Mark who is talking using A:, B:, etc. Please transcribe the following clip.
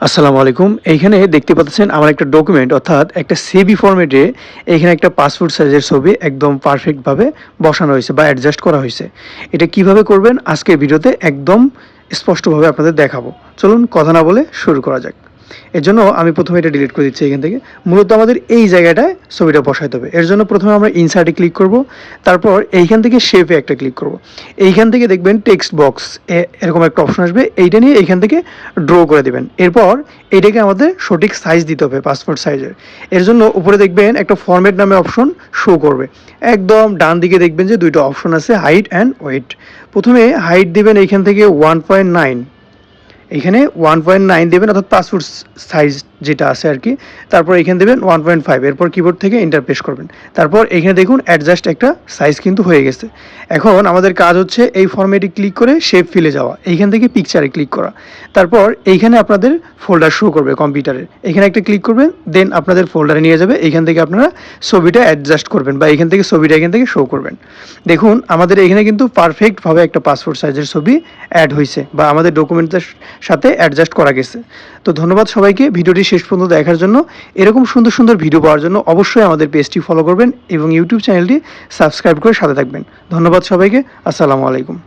A: আসসালামু আলাইকুম। এইখানে দেখতে পাচ্ছেন আমার একটা ডকুমেন্ট অর্থাৎ একটা সিভি ফরম্যাটে এইখানে একটা পাসপোর্ট সাইজের ছবি একদম পারফেক্টভাবে বসানো হয়েছে বা অ্যাডজাস্ট করা হয়েছে। এটা কিভাবে করবেন আজকের ভিডিওতে একদম স্পষ্টভাবে আপনাদের দেখাবো। চলুন কথা না বলে শুরু করা যাক। এর জন্য আমি প্রথমে এটা ডিলিট করে দিচ্ছি এখান থেকে। মূলত আমাদের এই জায়গাটায় ছবিটা বসাইতে হবে। এর জন্য প্রথমে আমরা ইনসার্টে ক্লিক করব। তারপর এইখান থেকে শেপে একটা ক্লিক করব। এইখান থেকে দেখবেন টেক্সট বক্স এরকম একটা অপশন আসবে। এইটা নিয়ে এইখান থেকে ড্র করে দিবেন। এরপর এইটাকে আমাদের সঠিক সাইজ দিতে হবে পাসপোর্ট সাইজের। এর জন্য উপরে দেখবেন একটা ফরম্যাট নামে অপশন শো করবে। একদম ডান দিকে দেখবেন যে দুইটা অপশন আছে হাইট অ্যান্ড ওয়েট। প্রথমে হাইট দিবেন এইখান থেকে 1.9, এখানে 1.9 দেবেন অর্থাৎ পাসপোর্ট সাইজ যেটা আছে আর কি। তারপর এখানে দেবেন 1.5, এরপর কিবোর্ড থেকে এন্টার প্রেস করবেন। তারপর এখানে দেখুন অ্যাডজাস্ট একটা সাইজ কিন্তু হয়ে গেছে। এখন আমাদের কাজ হচ্ছে এই ফরম্যাটে ক্লিক করে শেপ ফিলে যাওয়া, এইখান থেকে পিকচারে ক্লিক করা। তারপর এইখানে আপনাদের ফোল্ডার শো করবে কম্পিউটারের, এখানে একটা ক্লিক করবেন, দেন আপনাদের ফোল্ডারে নিয়ে যাবে। এইখান থেকে আপনারা ছবিটা অ্যাডজাস্ট করবেন বা এখান থেকে ছবিটা এখান থেকে শো করবেন। দেখুন আমাদের এখানে কিন্তু পারফেক্টভাবে একটা পাসপোর্ট সাইজের ছবি অ্যাড হয়েছে বা আমাদের ডকুমেন্টের সাথে অ্যাডজাস্ট করা গেছে। তো ধন্যবাদ সবাইকে ভিডিওটি শেষ পর্যন্ত দেখার জন্য। এরকম সুন্দর সুন্দর ভিডিও পাওয়ার জন্য অবশ্যই আমাদের পেজটি ফলো করবেন এবং ইউটিউব চ্যানেলটি সাবস্ক্রাইব করে সাথে থাকবেন। ধন্যবাদ সবাইকে। আসসালামু আলাইকুম।